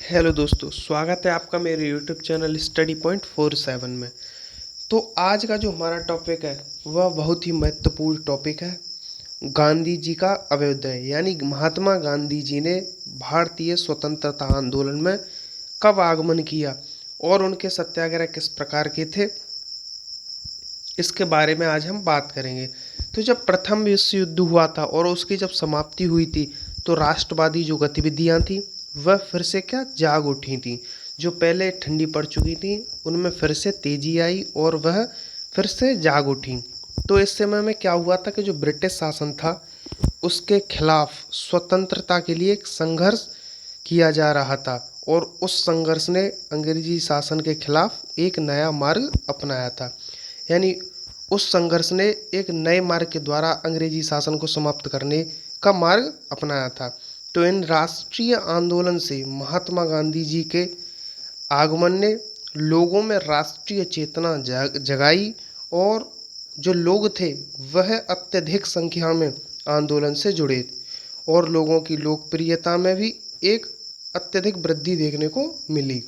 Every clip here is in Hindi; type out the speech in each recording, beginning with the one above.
हेलो दोस्तों, स्वागत है आपका मेरे यूट्यूब चैनल स्टडी पॉइंट 47 में। तो आज का जो हमारा टॉपिक है वह बहुत ही महत्वपूर्ण टॉपिक है। गांधी जी का अभ्युदय, यानी महात्मा गांधी जी ने भारतीय स्वतंत्रता आंदोलन में कब आगमन किया और उनके सत्याग्रह किस प्रकार के थे, इसके बारे में आज हम बात करेंगे। तो जब प्रथम विश्व युद्ध हुआ था और उसकी जब समाप्ति हुई थी, तो राष्ट्रवादी जो गतिविधियां थी वह फिर से क्या जाग उठी थी। जो पहले ठंडी पड़ चुकी थी उनमें फिर से तेजी आई और वह फिर से जाग उठी। तो इस समय में क्या हुआ था कि जो ब्रिटिश शासन था उसके खिलाफ स्वतंत्रता के लिए एक संघर्ष किया जा रहा था और उस संघर्ष ने अंग्रेजी शासन के खिलाफ एक नया मार्ग अपनाया था। यानी उस संघर्ष ने एक नए मार्ग के द्वारा अंग्रेजी शासन को समाप्त करने का मार्ग अपनाया था। तो इन राष्ट्रीय आंदोलन से महात्मा गांधी जी के आगमन ने लोगों में राष्ट्रीय चेतना जगाई और जो लोग थे वह अत्यधिक संख्या में आंदोलन से जुड़े और लोगों की लोकप्रियता में भी एक अत्यधिक वृद्धि देखने को मिली।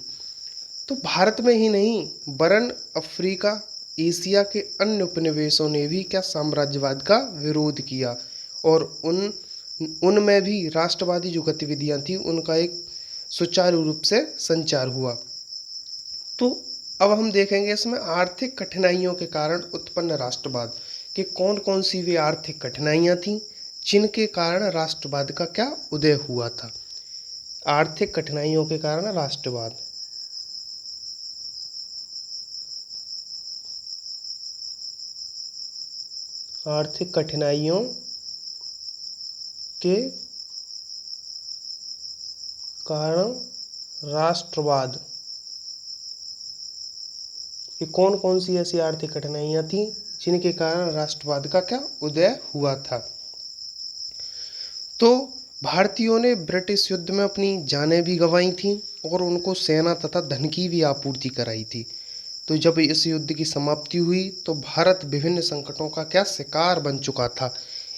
तो भारत में ही नहीं वरन अफ्रीका, एशिया के अन्य उपनिवेशों ने भी क्या साम्राज्यवाद का विरोध किया और उनमें भी राष्ट्रवादी जो गतिविधियां थी उनका एक सुचारू रूप से संचार हुआ। तो अब हम देखेंगे इसमें आर्थिक कठिनाइयों के कारण उत्पन्न राष्ट्रवाद कि कौन कौन सी वे आर्थिक कठिनाइयां थीं जिनके कारण राष्ट्रवाद का क्या उदय हुआ था। आर्थिक कठिनाइयों के कारण राष्ट्रवाद। आर्थिक कठिनाइयों के कारण राष्ट्रवाद, ये कौन कौन सी ऐसी आर्थिक कठिनाइयां थी जिनके कारण राष्ट्रवाद का क्या उदय हुआ था। तो भारतीयों ने ब्रिटिश युद्ध में अपनी जानें भी गंवाई थीं और उनको सेना तथा धन की भी आपूर्ति कराई थी। तो जब इस युद्ध की समाप्ति हुई तो भारत विभिन्न संकटों का क्या शिकार बन चुका था।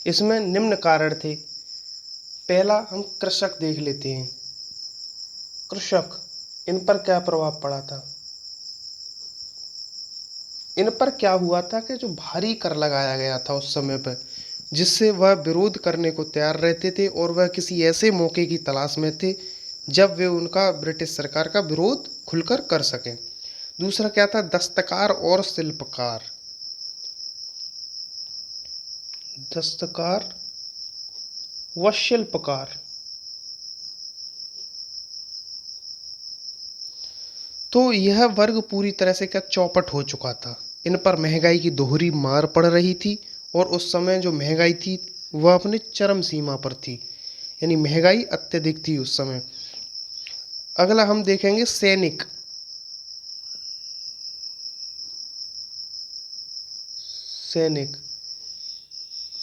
इसमें निम्न कारण थे। पहला हम कृषक देख लेते हैं। कृषक, इन पर क्या प्रभाव पड़ा था। इन पर क्या हुआ था कि जो भारी कर लगाया गया था उस समय पर, जिससे वह विरोध करने को तैयार रहते थे और वह किसी ऐसे मौके की तलाश में थे जब वे उनका ब्रिटिश सरकार का विरोध खुलकर कर सकें। दूसरा क्या था, दस्तकार और शिल्पकार। दस्तकार व शिल्पकार, तो यह वर्ग पूरी तरह से क्या चौपट हो चुका था। इन पर महंगाई की दोहरी मार पड़ रही थी और उस समय जो महंगाई थी वह अपने चरम सीमा पर थी, यानी महंगाई अत्यधिक थी उस समय। अगला हम देखेंगे सैनिक। सैनिक,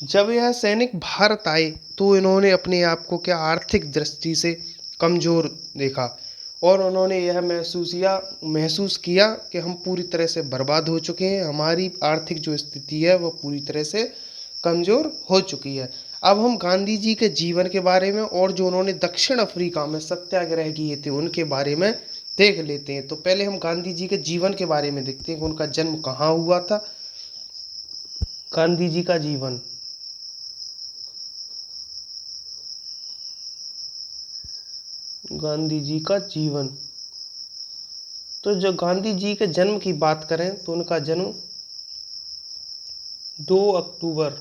जब यह सैनिक भारत आए तो इन्होंने अपने आप को क्या आर्थिक दृष्टि से कमजोर देखा और उन्होंने यह महसूस किया कि हम पूरी तरह से बर्बाद हो चुके हैं, हमारी आर्थिक जो स्थिति है वह पूरी तरह से कमजोर हो चुकी है। अब हम गांधी जी के जीवन के बारे में और जो उन्होंने दक्षिण अफ्रीका में सत्याग्रह किए थे उनके बारे में देख लेते हैं। तो पहले हम गांधी जी के जीवन के बारे में देखते हैं कि उनका जन्म कहाँ हुआ था। गांधी जी का जीवन, गांधी जी का जीवन, तो जो गांधी जी के जन्म की बात करें तो उनका जन्म 2 अक्टूबर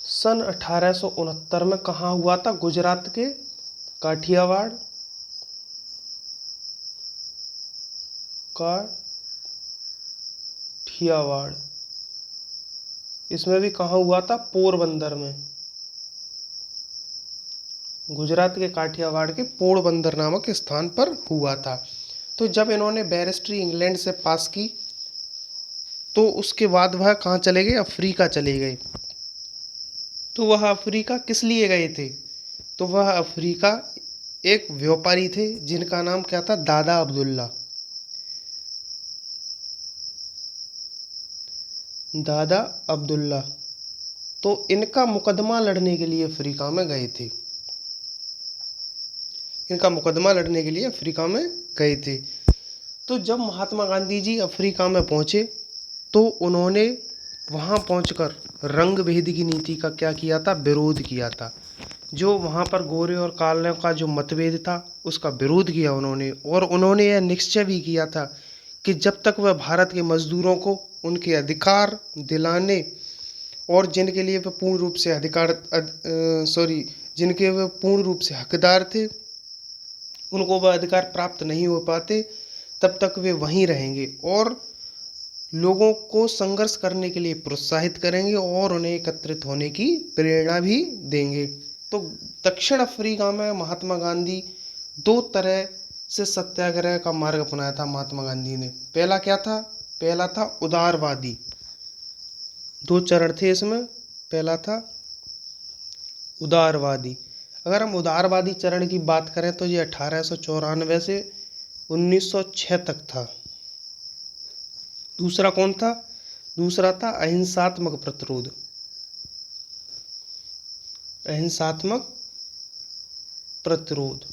सन 1869 में कहाँ हुआ था, गुजरात के काठियावाड़, काठियावाड़, इसमें भी कहाँ हुआ था, पोरबंदर में। गुजरात के काठियावाड़ के पोरबंदर नामक स्थान पर हुआ था। तो जब इन्होंने बैरिस्ट्री इंग्लैंड से पास की तो उसके बाद वह कहाँ चले गए, अफ्रीका चले गए। तो वह अफ्रीका किस लिए गए थे, तो वह अफ्रीका एक व्यापारी थे जिनका नाम क्या था, दादा अब्दुल्ला। दादा अब्दुल्ला, तो इनका मुकदमा लड़ने के लिए अफ्रीका में गए थे। इनका मुकदमा लड़ने के लिए अफ्रीका में गए थे। तो जब महात्मा गांधी जी अफ्रीका में पहुँचे तो उन्होंने वहाँ पहुंचकर रंग भेद की नीति का क्या किया था, विरोध किया था। जो वहाँ पर गोरे और काले का जो मतभेद था उसका विरोध किया उन्होंने, और उन्होंने यह निश्चय भी किया था कि जब तक वह भारत के मजदूरों को उनके अधिकार दिलाने और जिनके लिए वे पूर्ण रूप से जिनके वे पूर्ण रूप से हकदार थे, उनको वह अधिकार प्राप्त नहीं हो पाते, तब तक वे वहीं रहेंगे और लोगों को संघर्ष करने के लिए प्रोत्साहित करेंगे और उन्हें एकत्रित होने की प्रेरणा भी देंगे। तो दक्षिण अफ्रीका में महात्मा गांधी दो तरह से सत्याग्रह का मार्ग अपनाया था महात्मा गांधी ने। पहला क्या था? पहला था उदारवादी। दो चरण थे इसमें। पहला था उदारवादी। अगर हम उदारवादी चरण की बात करें तो ये 1894 से 1906 तक था। दूसरा कौन था? दूसरा था अहिंसात्मक प्रतिरोध। अहिंसात्मक प्रतिरोध।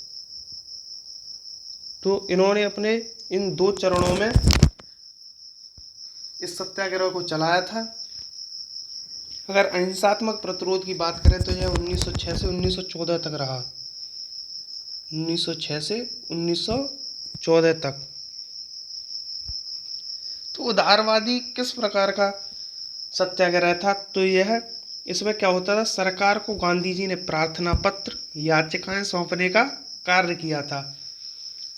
तो इन्होंने अपने इन दो चरणों में इस सत्याग्रह को चलाया था। अगर अहिंसात्मक प्रतिरोध की बात करें तो यह 1906 से 1914 तक रहा। 1906 से 1914 तक। तो उदारवादी किस प्रकार का सत्याग्रह था? तो यह इसमें क्या होता था, सरकार को गांधी जी ने प्रार्थना पत्र, याचिकाएं सौंपने का कार्य किया था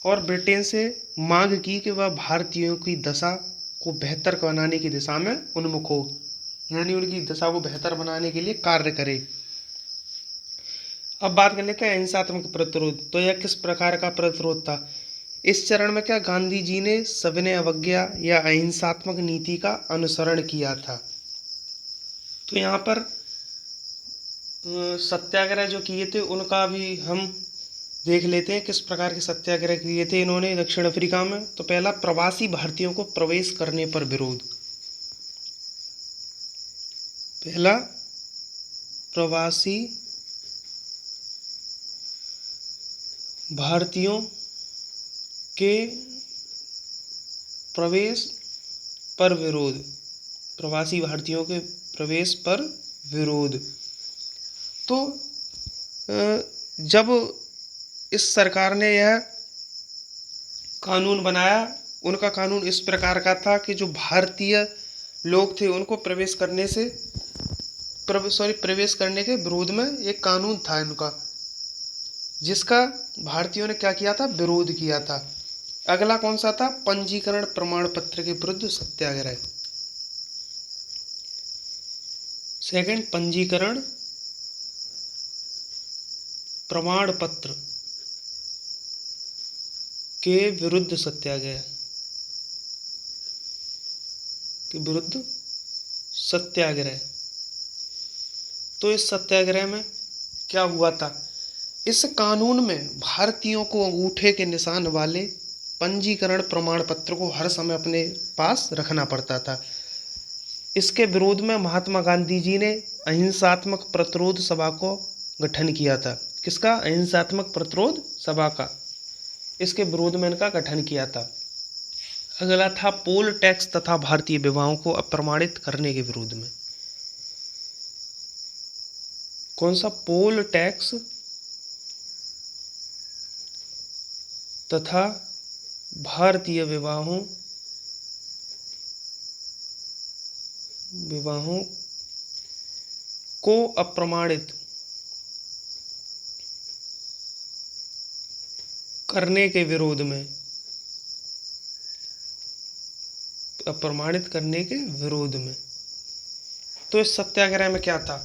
और ब्रिटेन से मांग की कि वह भारतीयों की दशा को बेहतर बनाने की दिशा में उन्मुख हो, यानी उनकी दशा को बेहतर बनाने के लिए कार्य करे। अब बात कर लेते हैं अहिंसात्मक प्रतिरोध। तो यह किस प्रकार का प्रतिरोध था? इस चरण में क्या गांधी जी ने सविनय अवज्ञा या अहिंसात्मक नीति का अनुसरण किया था। तो यहाँ पर सत्याग्रह जो किए थे उनका भी हम देख लेते हैं किस प्रकार के सत्याग्रह किए थे इन्होंने दक्षिण अफ्रीका में। तो पहला, प्रवासी भारतीयों को प्रवेश करने पर विरोध। पहला, प्रवासी भारतीयों के प्रवेश पर विरोध। प्रवासी भारतीयों के प्रवेश पर विरोध। तो जब इस सरकार ने यह कानून बनाया, उनका कानून इस प्रकार का था कि जो भारतीय लोग थे उनको प्रवेश करने के विरोध में एक कानून था इनका, जिसका भारतीयों ने क्या किया था, विरोध किया था। अगला कौन सा था? पंजीकरण प्रमाण पत्र के विरुद्ध सत्याग्रह। सेकंड, पंजीकरण प्रमाण पत्र के विरुद्ध सत्याग्रह तो इस सत्याग्रह में क्या हुआ था? इस कानून में भारतीयों को अंगूठे के निशान वाले पंजीकरण प्रमाण पत्र को हर समय अपने पास रखना पड़ता था। इसके विरोध में महात्मा गांधी जी ने अहिंसात्मक प्रतिरोध सभा को गठन किया था। किसका? अहिंसात्मक प्रतिरोध सभा का। इसके विरोध में इनका गठन किया था। अगला था पोल टैक्स तथा भारतीय विवाहों को अप्रमाणित करने के विरोध में। कौन सा? पोल टैक्स तथा भारतीय विवाहों को अप्रमाणित करने के विरोध में। अप्रमाणित करने के विरोध में। तो इस सत्याग्रह में क्या था?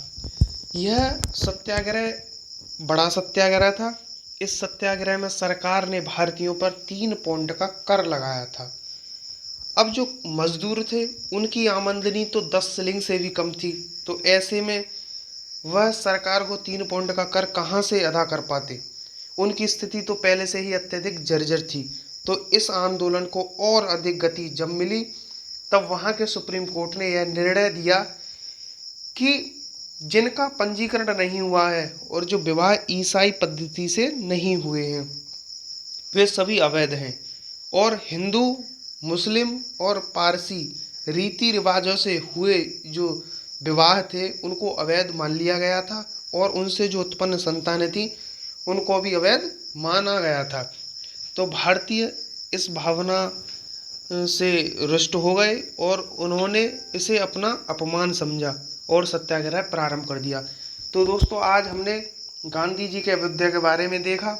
यह सत्याग्रह बड़ा सत्याग्रह था। इस सत्याग्रह में सरकार ने भारतीयों पर 3 पौंड का कर लगाया था। अब जो मजदूर थे उनकी आमदनी तो 10 शिलिंग से भी कम थी, तो ऐसे में वह सरकार को 3 पौंड का कर कहाँ से अदा कर पाते। उनकी स्थिति तो पहले से ही अत्यधिक जर्जर थी। तो इस आंदोलन को और अधिक गति जब मिली तब वहाँ के सुप्रीम कोर्ट ने यह निर्णय दिया कि जिनका पंजीकरण नहीं हुआ है और जो विवाह ईसाई पद्धति से नहीं हुए हैं वे सभी अवैध हैं और हिंदू, मुस्लिम और पारसी रीति रिवाजों से हुए जो विवाह थे उनको अवैध मान लिया गया था और उनसे जो उत्पन्न संतानें थी उनको भी अवैध माना गया था। तो भारतीय इस भावना से रुष्ट हो गए और उन्होंने इसे अपना अपमान समझा और सत्याग्रह प्रारंभ कर दिया। तो दोस्तों आज हमने गांधी जी के अभ्युदय के बारे में देखा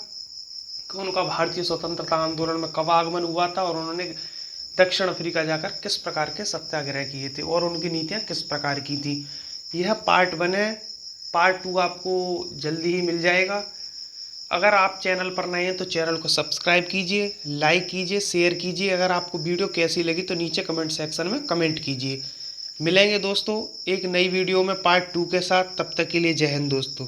कि उनका भारतीय स्वतंत्रता आंदोलन में कब आगमन हुआ था और उन्होंने दक्षिण अफ्रीका जाकर किस प्रकार के सत्याग्रह किए थे और उनकी नीतियाँ किस प्रकार की थी। यह पार्ट 1 है। पार्ट 2 आपको जल्दी ही मिल जाएगा। अगर आप चैनल पर नए हैं तो चैनल को सब्सक्राइब कीजिए, लाइक कीजिए, शेयर कीजिए। अगर आपको वीडियो कैसी लगी तो नीचे कमेंट सेक्शन में कमेंट कीजिए। मिलेंगे दोस्तों एक नई वीडियो में पार्ट 2 के साथ। तब तक के लिए जय हिंद दोस्तों।